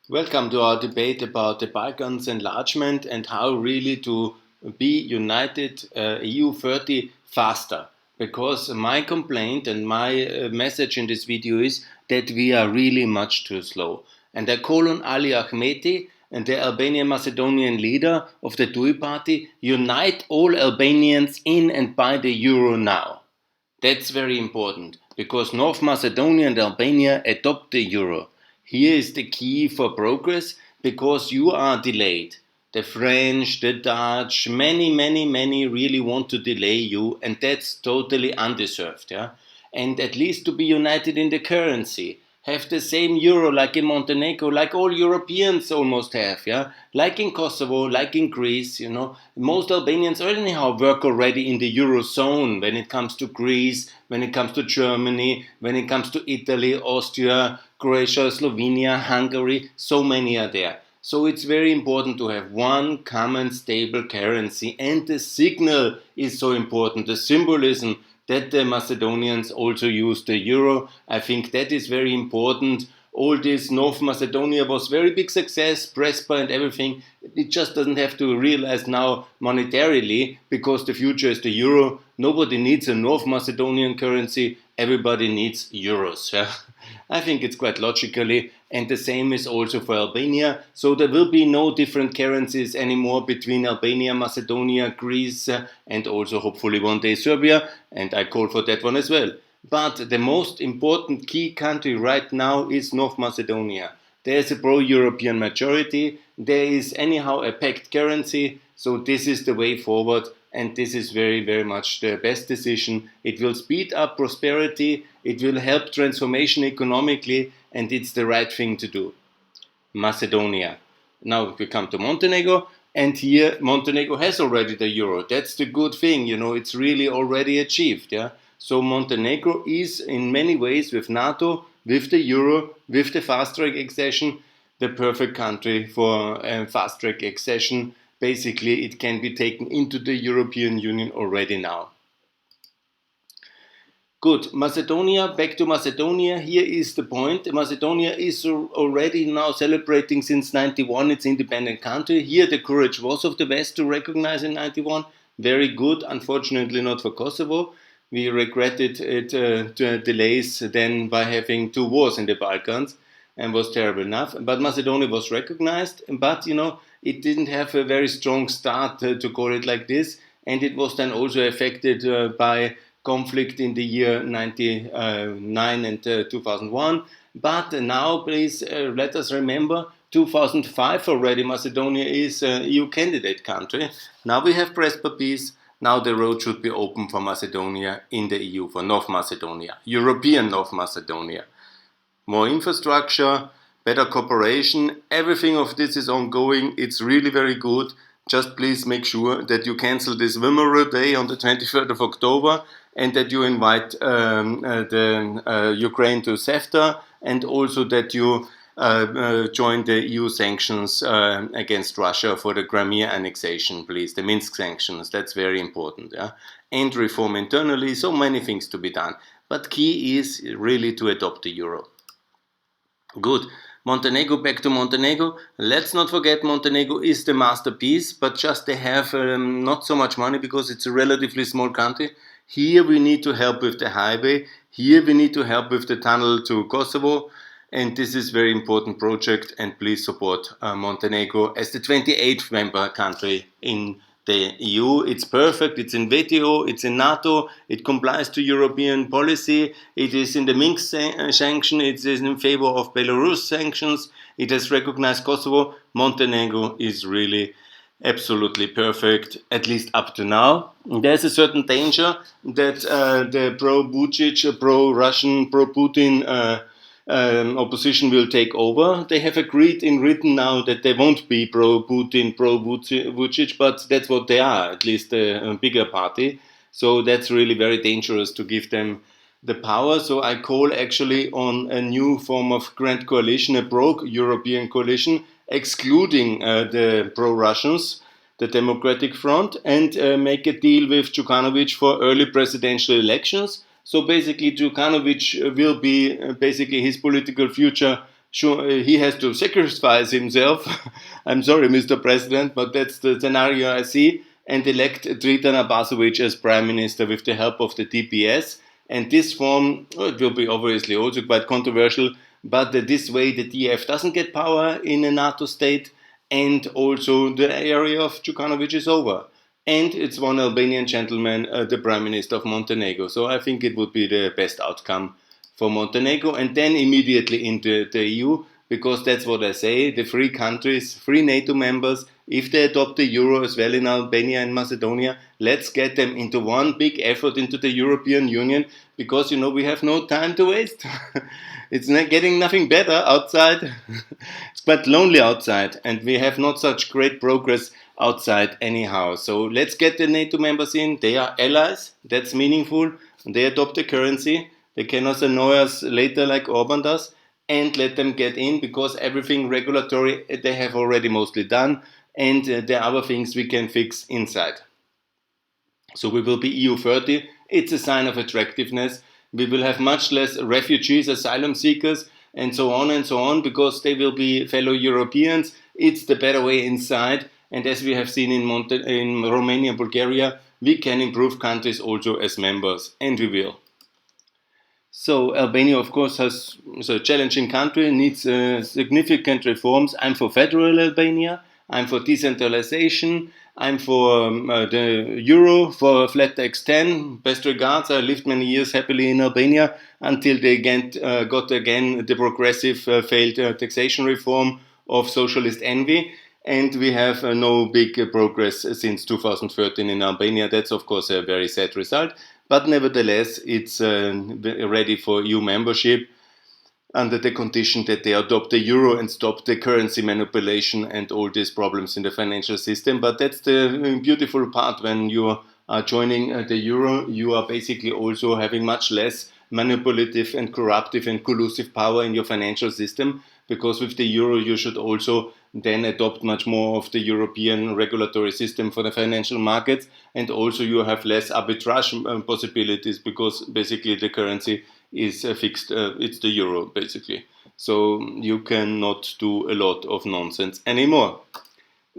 Welcome to our debate about the Balkans enlargement and how really to be united EU 30 faster. Because my complaint and my message in this video is that we are really much too slow. And I call on Ali Ahmeti and the Albanian Macedonian leader of the TUI party, unite all Albanians in and by the euro now. That's very important because North Macedonia and Albania adopt the euro. Here is the key for progress because you are delayed. The French, the Dutch, many really want to delay you, and that's totally undeserved. Yeah? And at least to be united in the currency. Have the same euro like in Montenegro, like all Europeans almost have, yeah, like in Kosovo, like in Greece, you know. Most Albanians anyhow work already in the eurozone when it comes to Greece, when it comes to Germany, when it comes to Italy, Austria, Croatia, Slovenia, Hungary. So many are there. So it's very important to have one common stable currency, and the signal is so important. The symbolism that the Macedonians also use the euro. I think that is very important. All this North Macedonia was very big success, Prespa and everything. It just doesn't have to realize now monetarily because the future is the euro. Nobody needs a North Macedonian currency. Everybody needs euros. Yeah? I think it's quite logically, and the same is also for Albania. So there will be no different currencies anymore between Albania, Macedonia, Greece, and also hopefully one day Serbia, and I call for that one as well. But the most important key country right now is North Macedonia. There is a pro-European majority, there is anyhow a packed currency, so this is the way forward, and this is very much the best decision. It will speed up prosperity, it will help transformation economically, and it's the right thing to do. Macedonia. Now we come to Montenegro, and here Montenegro has already the euro. That's the good thing, you know, it's really already achieved. Yeah? So Montenegro is in many ways with NATO, with the euro, with the fast-track accession, the perfect country for fast-track accession. Basically, it can be taken into the European Union already now. Good. Macedonia, back to Macedonia. Here is the point. Macedonia is already now celebrating since 91 its independent country. Here the courage was of the West to recognize in 91. Very good. Unfortunately not for Kosovo. We regretted it delays then by having two wars in the Balkans and was terrible enough. But Macedonia was recognized, but you know, it didn't have a very strong start to call it like this. And it was then also affected by conflict in the year 99 and 2001. But now, please let us remember, 2005 already, Macedonia is an EU candidate country. Now we have Prespa peace. Now the road should be open for Macedonia in the EU, for North Macedonia, European North Macedonia. More infrastructure, better cooperation, everything of this is ongoing. It's really very good. Just please make sure that you cancel this Wimmera Day on the 23rd of October and that you invite Ukraine to CEFTA, and also that you join the EU sanctions against Russia for the Crimea annexation, please, the Minsk sanctions. That's very important. Yeah? And reform internally, so many things to be done. But key is really to adopt the euro. Good. Montenegro, back to Montenegro. Let's not forget Montenegro is the masterpiece, but just they have not so much money because it's a relatively small country. Here we need to help with the highway. Here we need to help with the tunnel to Kosovo. And this is a very important project, and please support Montenegro as the 28th member country in the EU. It's perfect, it's in WTO, it's in NATO, it complies to European policy, it is in the Minsk sanction, it is in favor of Belarus sanctions, it has recognized Kosovo. Montenegro is really absolutely perfect, at least up to now. There's a certain danger that the pro-Vucic, pro-Russian, pro-Putin opposition will take over. They have agreed in written now that they won't be pro-Putin, pro-Vucic, but that's what they are, at least a bigger party. So that's really very dangerous to give them the power. So I call actually on a new form of grand coalition, a pro-European coalition, excluding the pro-Russians, the Democratic Front, and make a deal with Djukanovic for early presidential elections. So basically Djukanovic will be basically his political future Sure, he has to sacrifice himself. I'm sorry, Mr. President, but that's the scenario I see, and elect Tritan Abasovic as Prime Minister with the help of the TPS. And this form, it will be obviously also quite controversial, but this way the DF doesn't get power in a NATO state, and also the area of Djukanovic is over. And it's one Albanian gentleman, the Prime Minister of Montenegro. So I think it would be the best outcome for Montenegro, and then immediately into the EU, because that's what I say, the three countries, three NATO members, if they adopt the euro as well in Albania and Macedonia, let's get them into one big effort into the European Union, because we have no time to waste. It's not getting nothing better outside. It's quite lonely outside, and we have not such great progress outside anyhow. So let's get the NATO members in. They are allies, that's meaningful. They adopt the currency. They cannot annoy us later like Orban does, and let them get in, because everything regulatory they have already mostly done, and there are other things we can fix inside. So we will be EU 30. It's a sign of attractiveness. We will have much less refugees, asylum seekers, and so on, because they will be fellow Europeans. It's the better way inside. And as we have seen in Romania and Bulgaria, we can improve countries also as members, and we will. So Albania, of course, is a challenging country, needs significant reforms. I'm for federal Albania. I'm for decentralization. I'm for the euro, for flat tax 10. Best regards. I lived many years happily in Albania until they got again the progressive failed taxation reform of socialist envy. And we have no big progress since 2013 in Albania. That's, of course, a very sad result. But nevertheless, it's ready for EU membership under the condition that they adopt the euro and stop the currency manipulation and all these problems in the financial system. But that's the beautiful part. When you are joining the euro, you are basically also having much less manipulative and corruptive and collusive power in your financial system, because with the euro you should also then adopt much more of the European regulatory system for the financial markets, and also you have less arbitrage possibilities, because basically the currency is fixed, it's the euro basically. So you cannot do a lot of nonsense anymore.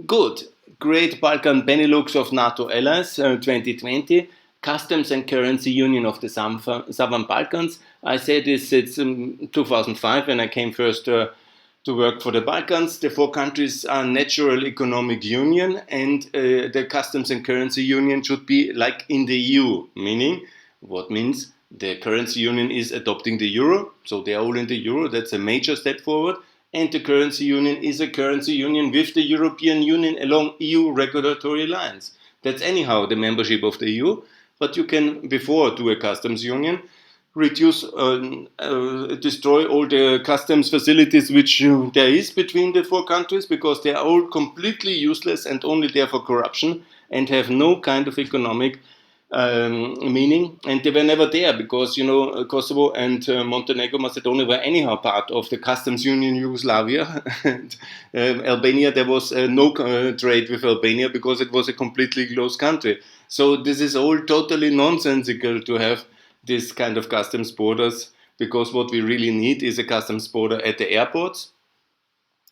Good. Great Balkan Benelux of NATO Allies 2020. Customs and Currency Union of the Southern Balkans. I said this since 2005 when I came first to work for the Balkans. The four countries are natural economic union, and the Customs and Currency Union should be like in the EU, meaning, what means the currency union is adopting the euro, so they are all in the euro, that's a major step forward, and the currency union is a currency union with the European Union along EU regulatory lines. That's anyhow the membership of the EU, but you can, before do a customs union, reduce, destroy all the customs facilities which there is between the four countries, because they are all completely useless and only there for corruption and have no kind of economic meaning. And they were never there, because Kosovo and Montenegro, Macedonia were anyhow part of the customs union Yugoslavia. And Albania, there was no trade with Albania because it was a completely closed country. So this is all totally nonsensical to have this kind of customs borders, because what we really need is a customs border at the airports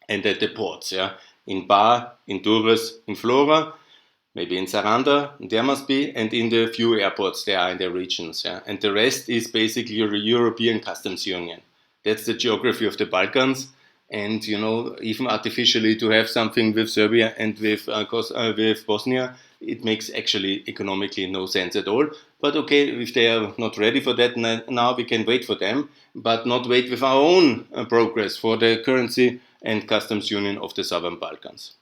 and at the ports. Yeah, in Bar, in Durrës, in Flora, maybe in Saranda, there must be, and in the few airports there are in the regions. Yeah, and the rest is basically a European customs union. That's the geography of the Balkans, and even artificially to have something with Serbia and with Bosnia, it makes actually economically no sense at all. But okay, if they are not ready for that now, we can wait for them, but not wait with our own progress for the currency and customs union of the Southern Balkans.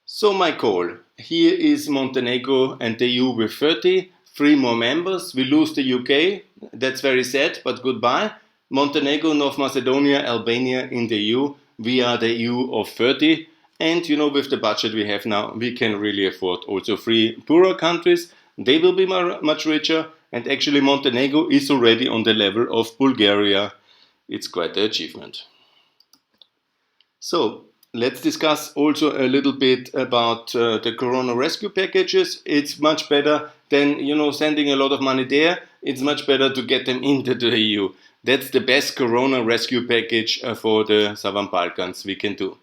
So my call, here is Montenegro and the EU with 30, 3 more members. We lose the UK, that's very sad, but goodbye. Montenegro, North Macedonia, Albania in the EU. We are the EU of 30. And with the budget we have now, we can really afford also 3 poorer countries. They will be much richer. And actually Montenegro is already on the level of Bulgaria. It's quite an achievement. So let's discuss also a little bit about the Corona rescue packages. It's much better than sending a lot of money there. It's much better to get them into the EU. That's the best Corona rescue package for the Southern Balkans we can do.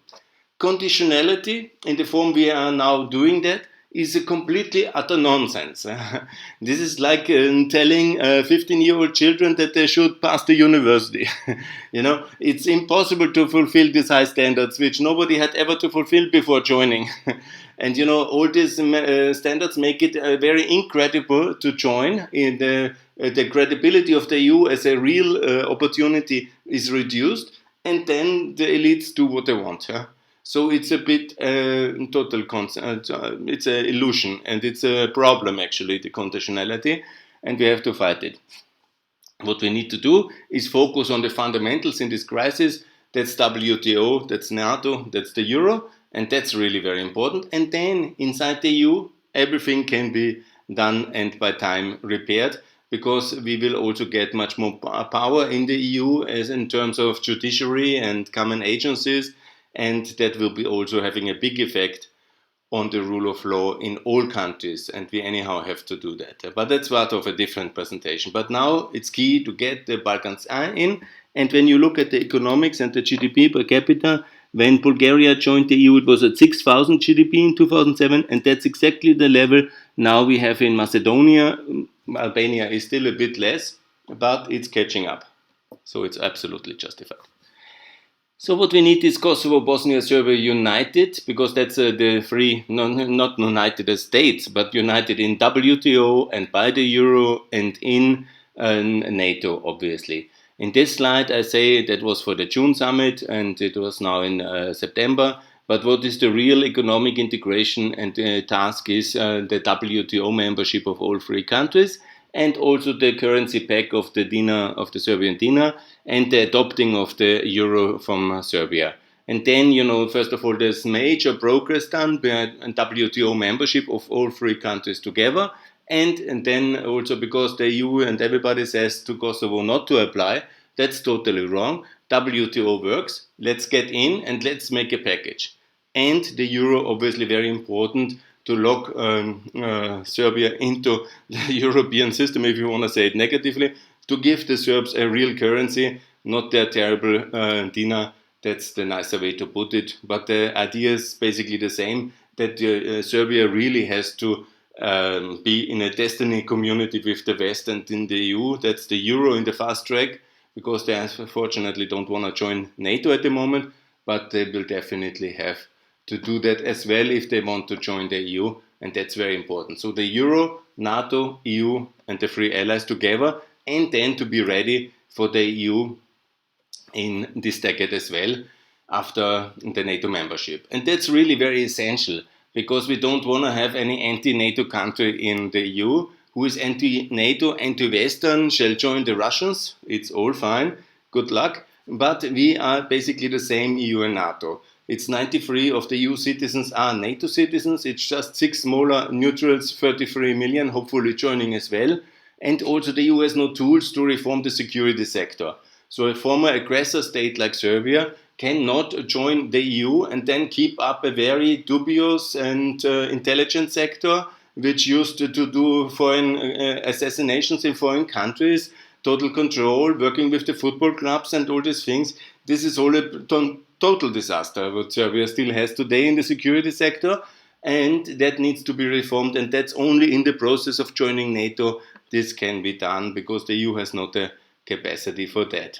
Conditionality, in the form we are now doing that, is a completely utter nonsense. This is like telling 15-year-old children that they should pass the university. It's impossible to fulfill these high standards, which nobody had ever to fulfill before joining. And all these standards make it very incredible to join. In the credibility of the EU as a real opportunity is reduced, and then the elites do what they want. So it's a bit it's an illusion, and it's a problem actually, the conditionality, and we have to fight it. What we need to do is focus on the fundamentals in this crisis. That's WTO, that's NATO, that's the Euro, and that's really very important. And then inside the EU, everything can be done and by time repaired, because we will also get much more power in the EU as in terms of judiciary and common agencies. And that will be also having a big effect on the rule of law in all countries, and we anyhow have to do that. But that's part of a different presentation. But now it's key to get the Balkans in, and when you look at the economics and the GDP per capita, when Bulgaria joined the EU, it was at 6,000 GDP in 2007, and that's exactly the level now we have in Macedonia. Albania is still a bit less, but it's catching up. So it's absolutely justified. So what we need is Kosovo, Bosnia, Serbia united, because that's the three, not united as states, but united in WTO and by the Euro and in NATO, obviously. In this slide, I say that was for the June summit, and it was now in September. But what is the real economic integration and the task is the WTO membership of all three countries, and also the currency peg of the dinar, of the Serbian dinar, and the adopting of the euro from Serbia. And then, first of all, there's major progress done by WTO membership of all three countries together. And then also because the EU and everybody says to Kosovo not to apply, that's totally wrong. WTO works, let's get in and let's make a package. And the euro, obviously very important to lock Serbia into the European system, if you want to say it negatively, to give the Serbs a real currency, not their terrible dinar. That's the nicer way to put it. But the idea is basically the same, that Serbia really has to be in a destiny community with the West and in the EU. That's the euro in the fast track, because they unfortunately don't want to join NATO at the moment, but they will definitely have to do that as well if they want to join the EU, and that's very important. So the euro, NATO, EU, and the three allies together, and then to be ready for the EU in this decade as well, after the NATO membership. And that's really very essential, because we don't want to have any anti-NATO country in the EU. Who is anti-NATO, anti-Western, shall join the Russians. It's all fine, good luck. But we are basically the same, EU and NATO. It's 93 of the EU citizens are NATO citizens. It's just 6 smaller neutrals, 33 million, hopefully joining as well. And also the EU has no tools to reform the security sector. So a former aggressor state like Serbia cannot join the EU and then keep up a very dubious and intelligence sector, which used to do foreign assassinations in foreign countries, total control, working with the football clubs and all these things. This is all a total disaster what Serbia still has today in the security sector, and that needs to be reformed, and that's only in the process of joining NATO this can be done, because the EU has not the capacity for that.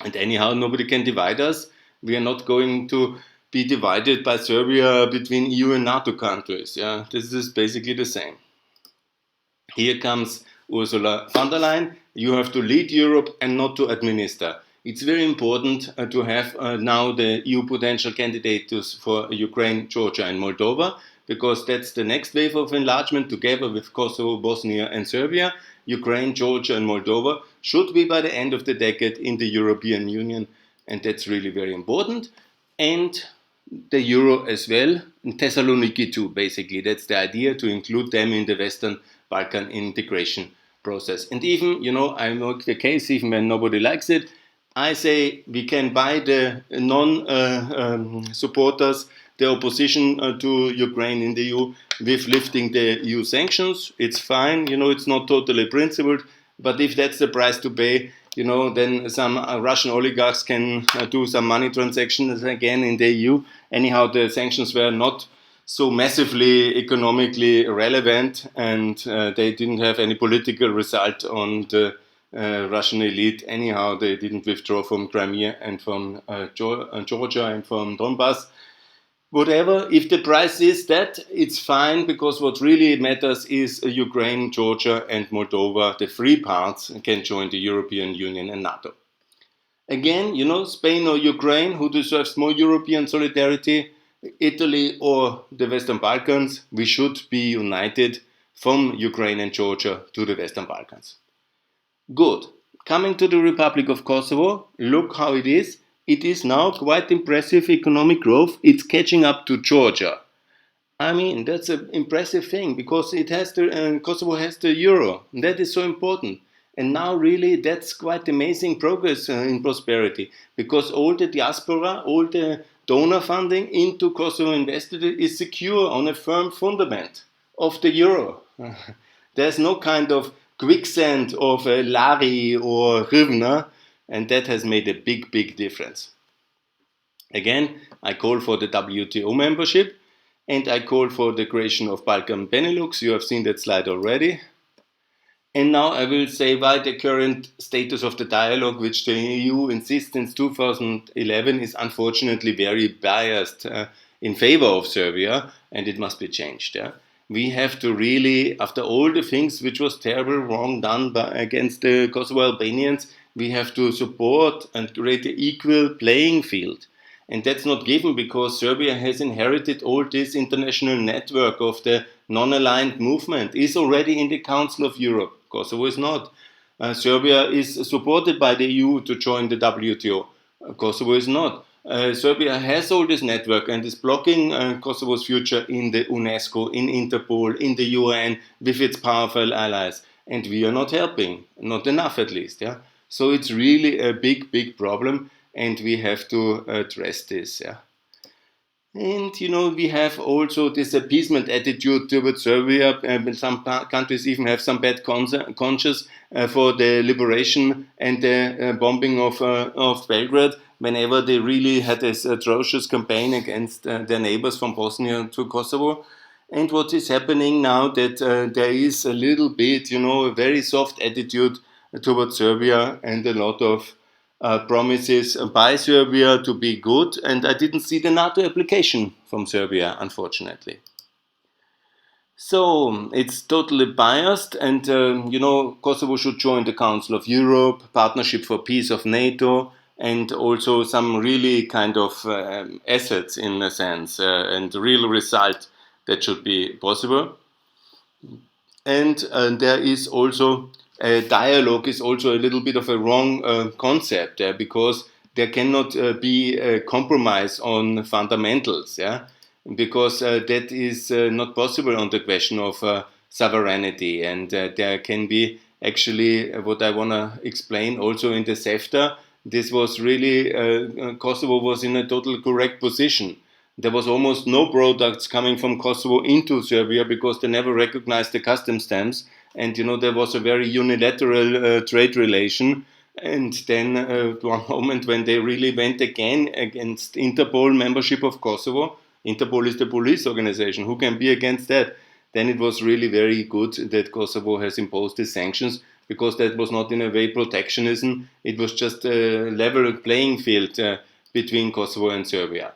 And anyhow, nobody can divide us. We are not going to be divided by Serbia between EU and NATO countries. Yeah, this is basically the same. Here comes Ursula von der Leyen. You have to lead Europe and not to administer. It's very important to have now the EU potential candidates for Ukraine, Georgia and Moldova, because that's the next wave of enlargement together with Kosovo, Bosnia and Serbia. Ukraine, Georgia and Moldova should be by the end of the decade in the European Union, and that's really very important. And the Euro as well, and Thessaloniki too, basically. That's the idea, to include them in the Western Balkan integration process. And even, I make the case, even when nobody likes it, I say we can buy the non-supporters, the opposition to Ukraine in the EU, with lifting the EU sanctions. It's fine, it's not totally principled, but if that's the price to pay, then some Russian oligarchs can do some money transactions again in the EU. Anyhow, the sanctions were not so massively economically relevant, and they didn't have any political result on the Russian elite. Anyhow, they didn't withdraw from Crimea and from Georgia and from Donbass. Whatever, if the price is that, it's fine, because what really matters is Ukraine, Georgia, and Moldova, the free parts, can join the European Union and NATO. Again, Spain or Ukraine, who deserves more European solidarity, Italy or the Western Balkans, we should be united from Ukraine and Georgia to the Western Balkans. Good. Coming to the Republic of Kosovo, look how it is. It is now quite impressive economic growth. It's catching up to Georgia. I mean, that's an impressive thing, because Kosovo has the euro. That is so important. And now really that's quite amazing progress in prosperity, because all the diaspora, all the donor funding into Kosovo invested is secure on a firm fundament of the euro. There's no kind of quicksand of a lari or hryvnia, and that has made a big, big difference. Again, I call for the WTO membership, and I call for the creation of Balkan Benelux. You have seen that slide already. And now I will say why the current status of the dialogue, which the EU insists since 2011, is unfortunately very biased in favor of Serbia, and it must be changed. Yeah? We have to really, after all the things which was terrible wrong done against the Kosovo Albanians, we have to support and create an equal playing field. And that's not given, because Serbia has inherited all this international network of the non-aligned movement, is already in the Council of Europe. Kosovo is not. Serbia is supported by the EU to join the WTO. Kosovo is not. Serbia has all this network and is blocking Kosovo's future in the UNESCO, in Interpol, in the UN, with its powerful allies. And we are not helping, not enough at least. Yeah? So it's really a big, big problem, and we have to address this. Yeah? And we have also this appeasement attitude towards Serbia. Some countries even have some bad conscience for the liberation and the bombing of Belgrade, whenever they really had this atrocious campaign against their neighbors from Bosnia to Kosovo. And what is happening now, that there is a little bit, a very soft attitude towards Serbia, and a lot of promises by Serbia to be good, and I didn't see the NATO application from Serbia, unfortunately. So it's totally biased, and Kosovo should join the Council of Europe, Partnership for Peace of NATO, and also some really kind of assets in a sense, and real result that should be possible. And there is also dialogue is also a little bit of a wrong concept, because there cannot be a compromise on fundamentals, because that is not possible on the question of sovereignty, and there can be actually what I want to explain also in the CEFTA. This was really Kosovo was in a total correct position. There was almost no products coming from Kosovo into Serbia, because they never recognized the customs stamps. And there was a very unilateral trade relation. And then one moment when they really went again against Interpol membership of Kosovo, Interpol is the police organization, who can be against that? Then it was really very good that Kosovo has imposed the sanctions, because that was not in a way protectionism, it was just a level playing field between Kosovo and Serbia.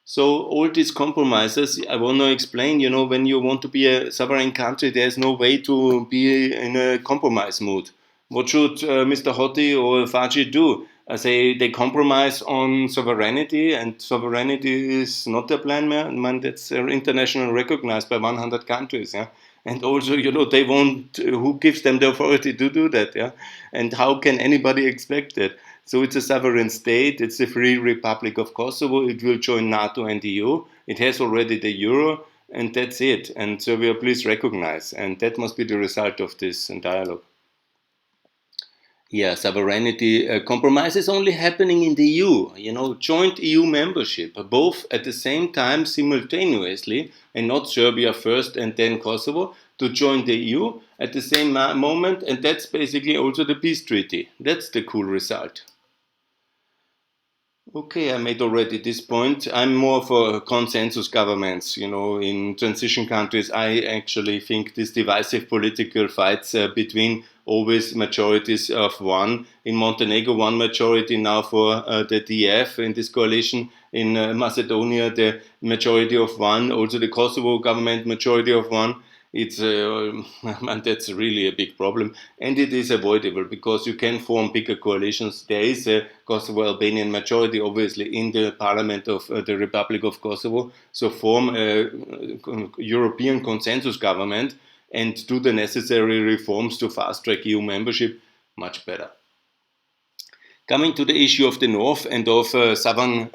So all these compromises, I want to explain, when you want to be a sovereign country, there's no way to be in a compromise mood. What should Mr. Hoti or Faji do? I say they compromise on sovereignty, and sovereignty is not a plan, man, that's internationally recognized by 100 countries. Yeah? And also, they won't, who gives them the authority to do that? Yeah? And how can anybody expect that? So it's a sovereign state, it's the Free Republic of Kosovo, it will join NATO and the EU, it has already the euro, and that's it. And Serbia, please recognize, and that must be the result of this dialogue. Yeah, sovereignty compromise is only happening in the EU, joint EU membership, both at the same time simultaneously, and not Serbia first and then Kosovo, to join the EU at the same moment, and that's basically also the peace treaty. That's the cool result. Okay, I made already this point. I'm more for consensus governments. In transition countries, I actually think these divisive political fights between always majorities of one. In Montenegro, one majority now for the DF in this coalition. In Macedonia, the majority of one. Also the Kosovo government, majority of one. It's and that's really a big problem, and it is avoidable because you can form bigger coalitions. There is a Kosovo Albanian majority, obviously, in the parliament of the Republic of Kosovo. So form a European consensus government and do the necessary reforms to fast-track EU membership. Much better. Coming to the issue of the north and of southern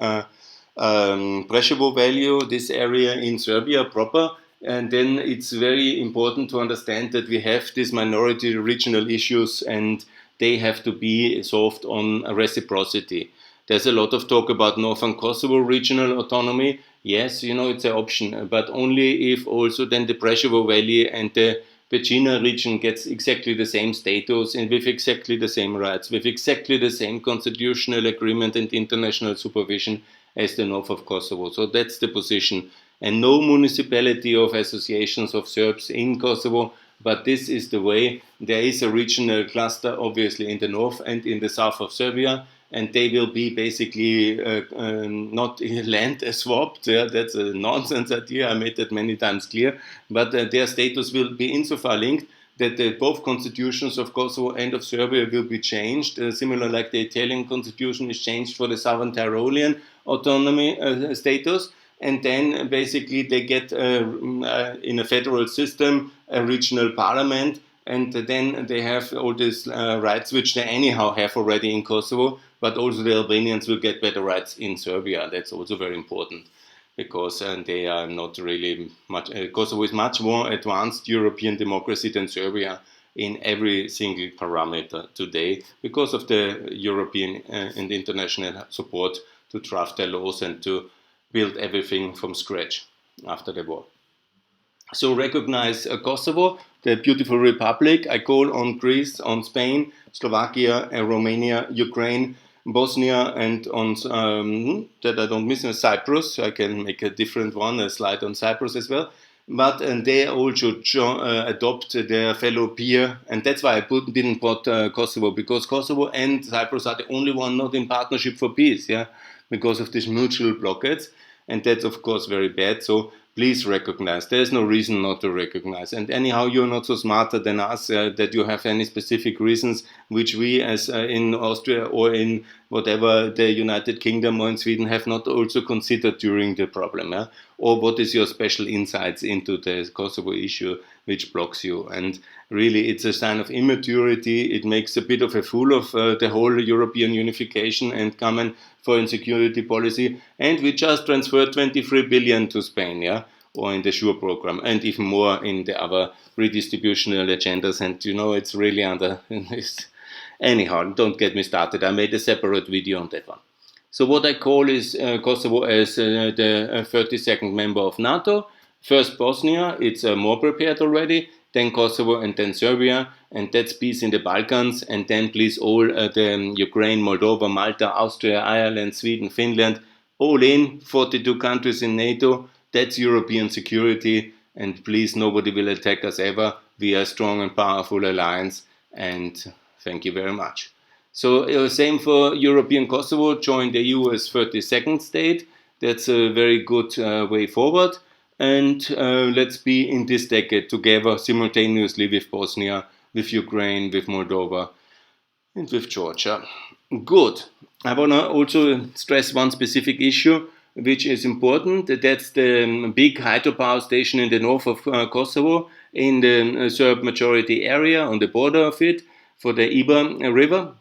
Preševo Valley, this area in Serbia proper. And then it's very important to understand that we have these minority regional issues and they have to be solved on reciprocity. There's a lot of talk about Northern Kosovo regional autonomy. Yes, it's an option, but only if also then the Preševo Valley and the Vecina region gets exactly the same status and with exactly the same rights, with exactly the same constitutional agreement and international supervision as the north of Kosovo. So that's the position. And no municipality of associations of Serbs in Kosovo, but this is the way. There is a regional cluster, obviously, in the north and in the south of Serbia, and they will be basically not land swapped. Yeah, that's a nonsense idea. I made that many times clear. But their status will be insofar linked that both constitutions of Kosovo and of Serbia will be changed, similar like the Italian constitution is changed for the Southern Tyrolean autonomy status. And then basically they get, in a federal system, a regional parliament, and then they have all these rights which they anyhow have already in Kosovo, but also the Albanians will get better rights in Serbia. That's also very important because they are not really much, Kosovo is much more advanced European democracy than Serbia in every single parameter today because of the European and international support to draft their laws and to build everything from scratch after the war. So recognize Kosovo, the beautiful republic. I call on Greece, on Spain, Slovakia, Romania, Ukraine, Bosnia, and on that I don't miss Cyprus. I can make a different one, a slide on Cyprus as well. But they all should adopt their fellow peer, and that's why I didn't put Kosovo, because Kosovo and Cyprus are the only one not in partnership for peace, yeah, because of these mutual blockades, and that's of course very bad. So please recognize. There's no reason not to recognize. And anyhow, you're not so smarter than us that you have any specific reasons which we, as in Austria or in whatever the United Kingdom or in Sweden, have not also considered during the problem. Yeah? Or what is your special insights into the Kosovo issue which blocks you? And really, it's a sign of immaturity. It makes a bit of a fool of the whole European unification and common foreign security policy. And we just transferred 23 billion to Spain, yeah, or in the SURE program, and even more in the other redistributional agendas. And it's really under. Anyhow, don't get me started. I made a separate video on that one. So what I call is Kosovo as the 32nd member of NATO. First Bosnia, it's more prepared already. Then Kosovo and then Serbia, and that's peace in the Balkans. And then please all the Ukraine, Moldova, Malta, Austria, Ireland, Sweden, Finland, all in, 42 countries in NATO. That's European security. And please, nobody will attack us ever. We are a strong and powerful alliance. And thank you very much. So same for European Kosovo, join the EU as 32nd state. That's a very good way forward. And let's be in this decade together simultaneously with Bosnia, with Ukraine, with Moldova, and with Georgia. Good. I want to also stress one specific issue, which is important. That's the big hydropower station in the north of Kosovo, in the Serb majority area, on the border of it, for the Iber River.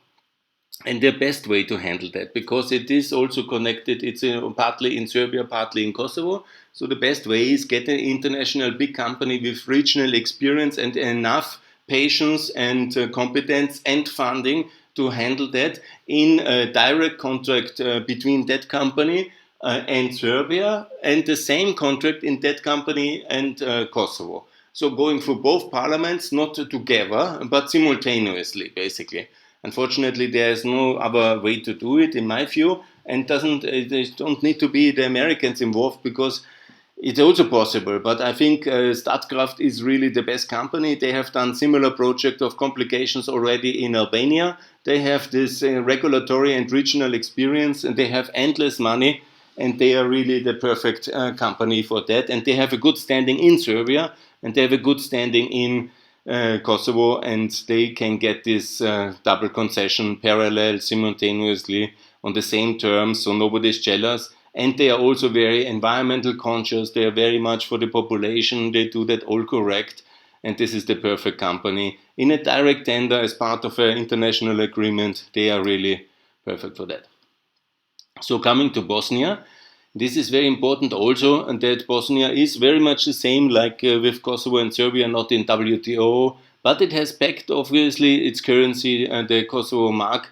And the best way to handle that, because it is also connected, it's partly in Serbia, partly in Kosovo. So the best way is get an international big company with regional experience and enough patience and competence and funding to handle that in a direct contract between that company and Serbia, and the same contract in that company and Kosovo. So going through both parliaments, not together, but simultaneously, basically. Unfortunately, there is no other way to do it, in my view, and there don't need to be the Americans involved because it's also possible. But I think Statkraft is really the best company. They have done similar project of complications already in Albania. They have this regulatory and regional experience, and they have endless money, and they are really the perfect company for that. And they have a good standing in Serbia, and they have a good standing in Kosovo, and they can get this double concession parallel simultaneously on the same terms, so nobody's jealous. And they are also very environmental conscious. They are very much for the population. They do that all correct. And this is the perfect company. In a direct tender as part of an international agreement, they are really perfect for that. So coming to Bosnia, this is very important also, and that Bosnia is very much the same like with Kosovo and Serbia, not in WTO, but it has pegged obviously its currency, the Kosovo mark,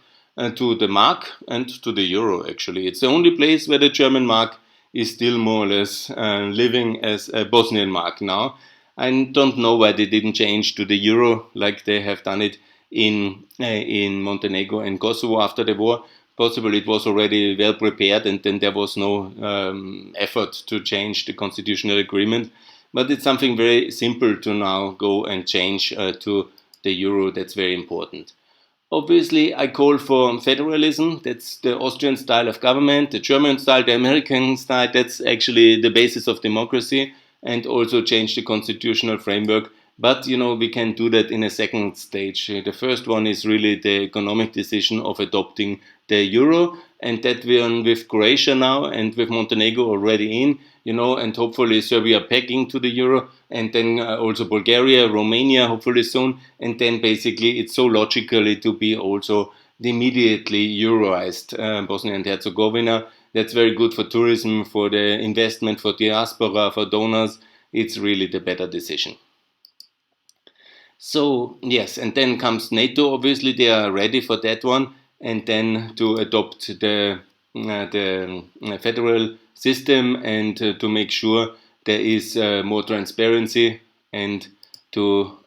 to the mark and to the euro actually. It's the only place where the German mark is still more or less living as a Bosnian mark now. I don't know why they didn't change to the euro like they have done it in Montenegro and Kosovo after the war. Possibly it was already well prepared and then there was no effort to change the constitutional agreement. But it's something very simple to now go and change to the euro. That's very important. Obviously, I call for federalism. That's the Austrian style of government, the German style, the American style. That's actually the basis of democracy, and also change the constitutional framework. But, we can do that in a second stage. The first one is really the economic decision of adopting the euro, and that we're with Croatia now and with Montenegro already in, and hopefully Serbia pegging to the euro, and then also Bulgaria, Romania, hopefully soon, and then basically it's so logically to be also immediately euroized Bosnia and Herzegovina. That's very good for tourism, for the investment, for diaspora, for donors. It's really the better decision. So yes, and then comes NATO. Obviously, they are ready for that one, and then to adopt the federal system and to make sure there is more transparency and to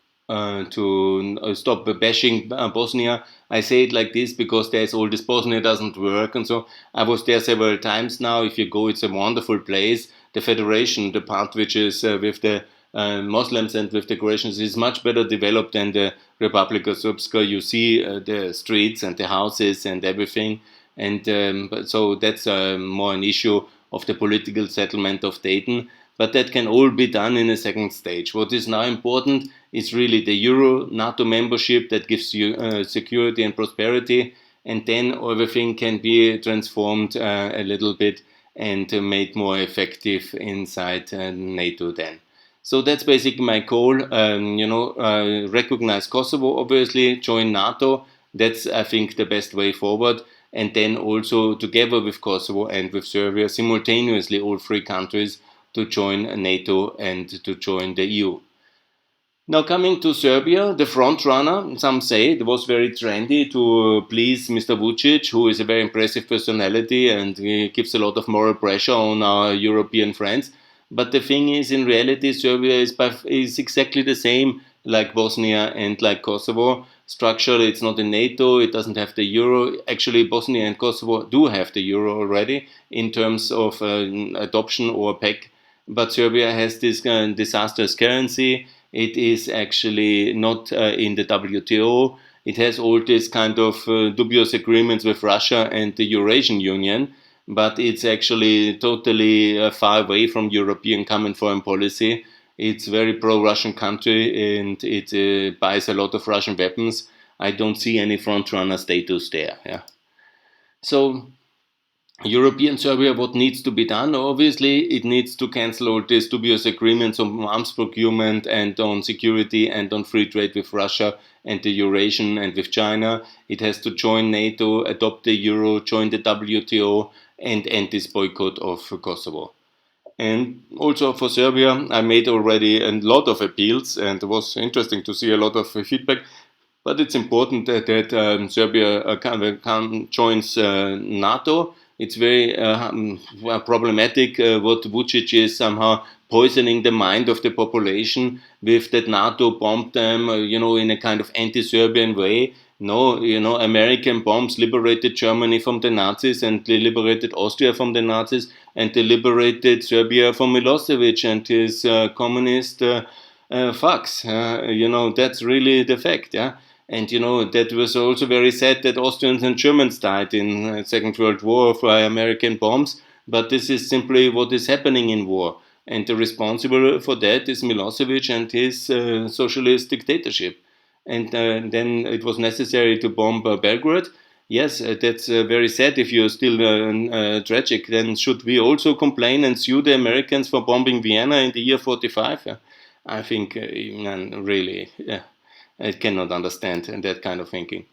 stop bashing Bosnia. I say it like this because there's all this Bosnia doesn't work, and so I was there several times now. If you go, it's a wonderful place. The federation, the part which is with the Muslims and with the Croatians is much better developed than the Republic of Srpska. You see the streets and the houses and everything, and so that's more an issue of the political settlement of Dayton. But that can all be done in a second stage. What is now important is really the Euro, NATO membership that gives you security and prosperity, and then everything can be transformed a little bit and made more effective inside NATO then. So that's basically my call. Recognize Kosovo, obviously, join NATO. That's, I think, the best way forward. And then also, together with Kosovo and with Serbia, simultaneously, all three countries to join NATO and to join the EU. Now coming to Serbia, the front runner, some say it was very trendy to please Mr. Vucic, who is a very impressive personality and he gives a lot of moral pressure on our European friends. But the thing is, in reality, Serbia is exactly the same like Bosnia and like Kosovo. Structurally, it's not in NATO, it doesn't have the euro. Actually, Bosnia and Kosovo do have the euro already in terms of adoption or PEC. But Serbia has this disastrous currency. It is actually not in the WTO. It has all these kind of dubious agreements with Russia and the Eurasian Union. But it's actually totally far away from European common foreign policy. It's a very pro-Russian country and it buys a lot of Russian weapons. I don't see any front-runner status there. Yeah. So European Serbia, what needs to be done? Obviously, it needs to cancel all these dubious agreements on arms procurement and on security and on free trade with Russia and the Eurasian and with China. It has to join NATO, adopt the euro, join the WTO, and end this boycott of Kosovo. And also for Serbia, I made already a lot of appeals, and it was interesting to see a lot of feedback. But it's important that Serbia joins NATO. It's very problematic what Vucic is somehow poisoning the mind of the population with that NATO bombed them, in a kind of anti-Serbian way. No, American bombs liberated Germany from the Nazis, and they liberated Austria from the Nazis, and they liberated Serbia from Milosevic and his communist fucks. That's really the fact, yeah. And that was also very sad that Austrians and Germans died in Second World War by American bombs. But this is simply what is happening in war. And the responsible for that is Milosevic and his socialist dictatorship. And then it was necessary to bomb Belgrade. Yes, that's very sad. If you're still tragic, then should we also complain and sue the Americans for bombing Vienna in the year 45? I think really, I cannot understand that kind of thinking.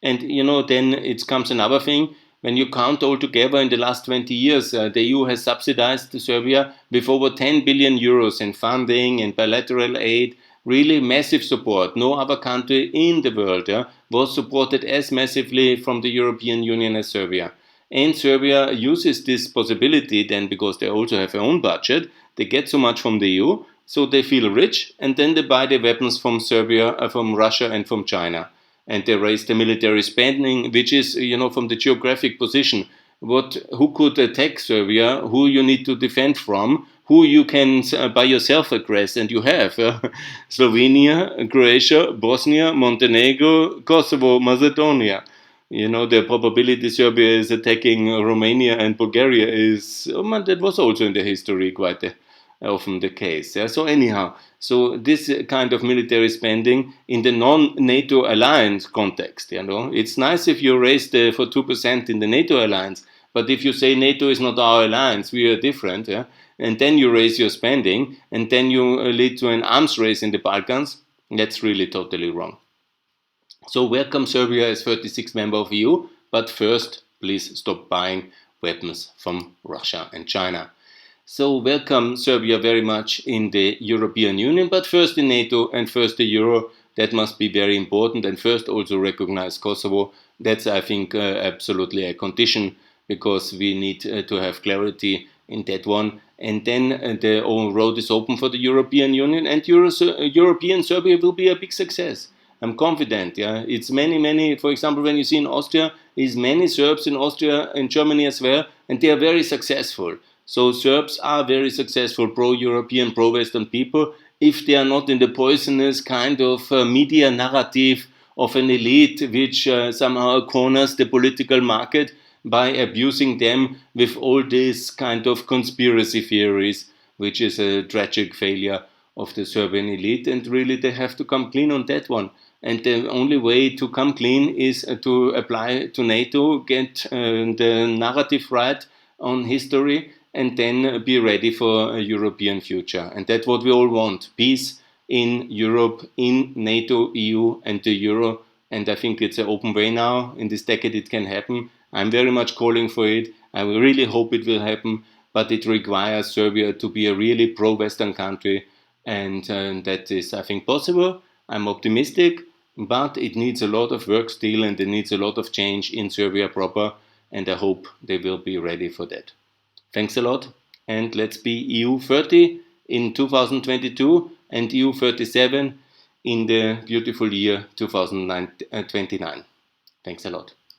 And then it comes another thing. When you count all together in the last 20 years, the EU has subsidized Serbia with over 10 billion euros in funding and bilateral aid, really massive support. No other country in the world was supported as massively from the European Union as Serbia. And Serbia uses this possibility then, because they also have their own budget, they get so much from the EU, so they feel rich, and then they buy the weapons from Serbia, from Russia and from China. And they raise the military spending, which is, from the geographic position, who could attack Serbia, who you need to defend from, who you can by yourself aggress, and you have Slovenia, Croatia, Bosnia, Montenegro, Kosovo, Macedonia. The probability Serbia is attacking Romania and Bulgaria is, that was also in the history quite often the case. Yeah? So anyhow, so this kind of military spending in the non-NATO alliance context, it's nice if you raise for 2% in the NATO alliance, but if you say NATO is not our alliance, we are different, yeah? And then you raise your spending, and then you lead to an arms race in the Balkans, that's really totally wrong. So welcome Serbia as 36th member of EU, but first, please stop buying weapons from Russia and China. So welcome Serbia very much in the European Union, but first in NATO and first the Euro. That must be very important, and first also recognize Kosovo. That's, I think, absolutely a condition, because we need to have clarity in that one. And then the road is open for the European Union, and European Serbia will be a big success. I'm confident. Yeah, it's many. For example, when you see in Austria, is many Serbs in Austria and Germany as well, and they are very successful. So Serbs are very successful, pro-European, pro-Western people, if they are not in the poisonous kind of media narrative of an elite which somehow corners the political market by abusing them with all these kind of conspiracy theories, which is a tragic failure of the Serbian elite. And really they have to come clean on that one. And the only way to come clean is to apply to NATO, get the narrative right on history, and then be ready for a European future. And that's what we all want. Peace in Europe, in NATO, EU and the Euro. And I think it's an open way now. In this decade it can happen. I'm very much calling for it. I really hope it will happen. But it requires Serbia to be a really pro-Western country. And that is, I think, possible. I'm optimistic. But it needs a lot of work still, and it needs a lot of change in Serbia proper. And I hope they will be ready for that. Thanks a lot, and let's be EU 30 in 2022 and EU 37 in the beautiful year 2029. Thanks a lot.